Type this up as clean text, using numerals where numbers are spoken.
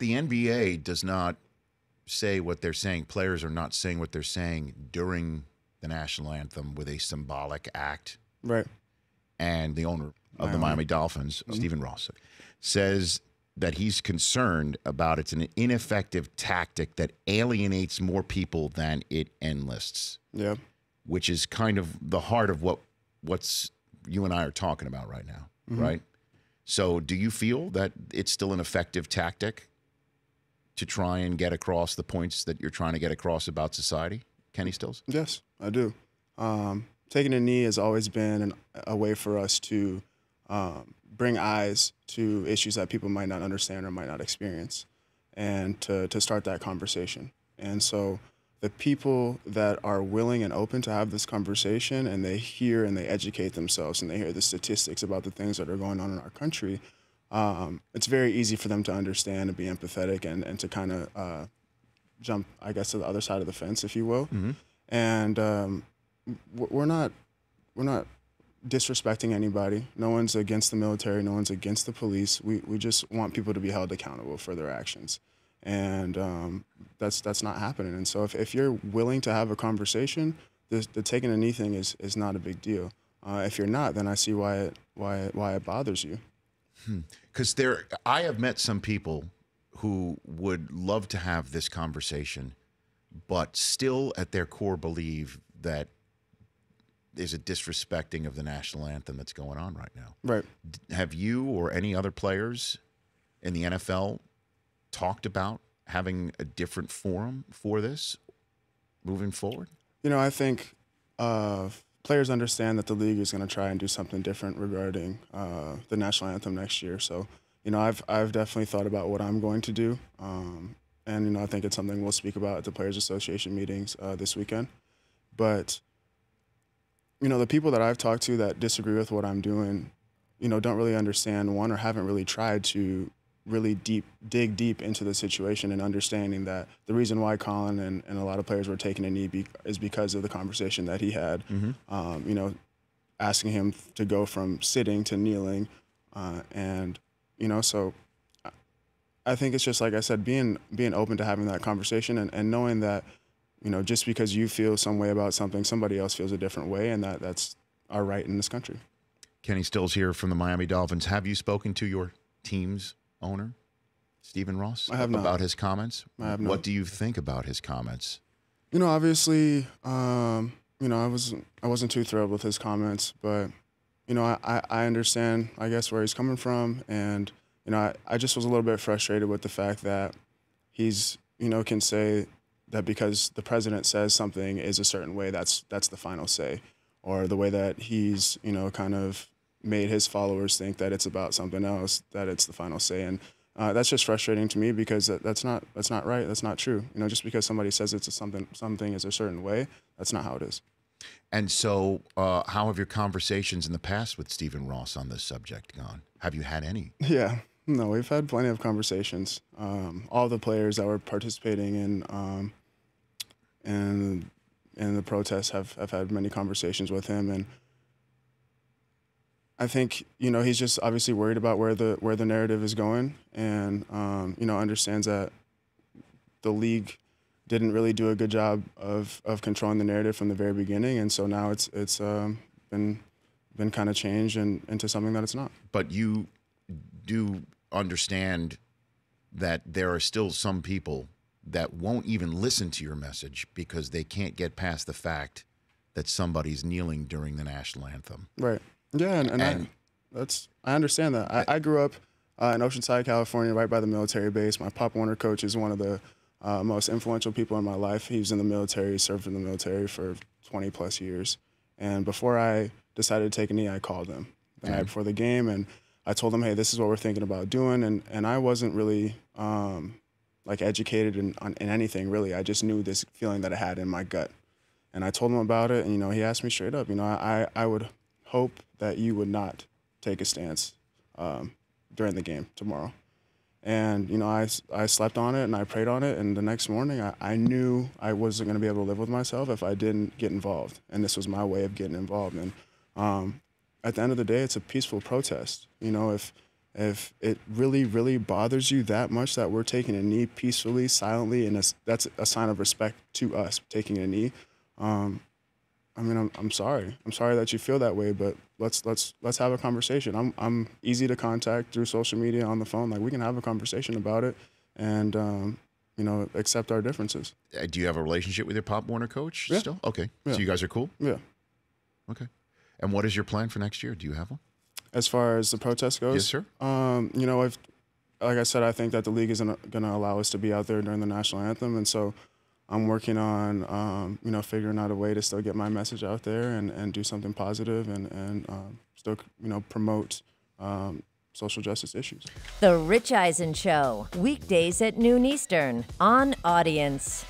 the NBA does not say what they're saying. Players are not saying what they're saying during the national anthem with a symbolic act. Right. And the owner of the Miami Dolphins, Stephen Ross, says that he's concerned about it's an ineffective tactic that alienates more people than it enlists. Yeah. Which is kind of the heart of what's you and I are talking about right now, right? So do you feel that it's still an effective tactic to try and get across the points that you're trying to get across about society, Kenny Stills? Yes, I do. Taking a knee has always been a way for us to bring eyes to issues that people might not understand or might not experience, and to start that conversation. And so the people that are willing and open to have this conversation, and they hear and they educate themselves and they hear the statistics about the things that are going on in our country, it's very easy for them to understand and be empathetic and to kind of jump, I guess, to the other side of the fence, if you will. And we're not disrespecting anybody. No one's against the military. No one's against the police. We just want people to be held accountable for their actions. And that's not happening. And so if you're willing to have a conversation, the taking a knee thing is not a big deal. If you're not, then I see why it bothers you. Because I have met some people who would love to have this conversation, but still at their core believe that there's a disrespecting of the national anthem that's going on right now. Right. Have you or any other players in the NFL talked about having a different forum for this moving forward? You know, I think players understand that the league is going to try and do something different regarding the national anthem next year. So, you know, I've definitely thought about what I'm going to do. And, you know, I think it's something we'll speak about at the Players Association meetings this weekend. But, you know, the people that I've talked to that disagree with what I'm doing, you know, don't really understand, one, or haven't really tried to really dig deep into the situation and understanding that the reason why Colin and a lot of players were taking a knee is because of the conversation that he had, you know, asking him to go from sitting to kneeling. And, you know, so I think it's just, like I said, being open to having that conversation and knowing that, you know, just because you feel some way about something, somebody else feels a different way, and that's our right in this country. Kenny Stills here from the Miami Dolphins. Have you spoken to your team's owner, Stephen Ross, I have not. About his comments? I have not. What do you think about his comments? You know, obviously, you know, I wasn't too thrilled with his comments, but, you know, I understand, I guess, where he's coming from, and, you know, I just was a little bit frustrated with the fact that he's, you know, can say that because the president says something is a certain way, that's the final say, or the way that he's, you know, kind of made his followers think that it's about something else, that it's the final say. And that's just frustrating to me because that's not right. That's not true. You know, just because somebody says it's something is a certain way, that's not how it is. And so how have your conversations in the past with Stephen Ross on this subject gone? Have you had any? Yeah. No, we've had plenty of conversations. All the players that were participating in the protests have had many conversations with him, and I think, you know, he's just obviously worried about where the narrative is going, and you know, understands that the league didn't really do a good job of controlling the narrative from the very beginning, and so now it's been kind of changed into something that it's not. But you do understand that there are still some people that won't even listen to your message because they can't get past the fact that somebody's kneeling during the national anthem. Right. Yeah, and I understand that. I grew up in Oceanside, California, right by the military base. My Pop Warner coach is one of the most influential people in my life. He was in the military, served in the military for 20-plus years. And before I decided to take a knee, I called him the night before the game, and I told him, hey, this is what we're thinking about doing. And I wasn't really like educated in anything, really. I just knew this feeling that I had in my gut. And I told him about it, and, you know, he asked me straight up, you know, I would hope that you would not take a stance during the game tomorrow. And, you know, I slept on it and I prayed on it, and the next morning I knew I wasn't going to be able to live with myself if I didn't get involved, and this was my way of getting involved. And at the end of the day, it's a peaceful protest. You know, if if it really, really bothers you that much that we're taking a knee peacefully, silently, and that's a sign of respect to us, taking a knee. I mean, I'm sorry. I'm sorry that you feel that way, but let's have a conversation. I'm easy to contact through social media, on the phone. Like, we can have a conversation about it, and you know, accept our differences. Do you have a relationship with your Pop Warner coach still? Okay, yeah. So you guys are cool. Yeah. Okay. And what is your plan for next year? Do you have one? As far as the protest goes, Yes, sir. You know, like I said, I think that the league isn't going to allow us to be out there during the national anthem, and so I'm working on, you know, figuring out a way to still get my message out there and do something positive and still, you know, promote social justice issues. The Rich Eisen Show, weekdays at noon Eastern on Audience.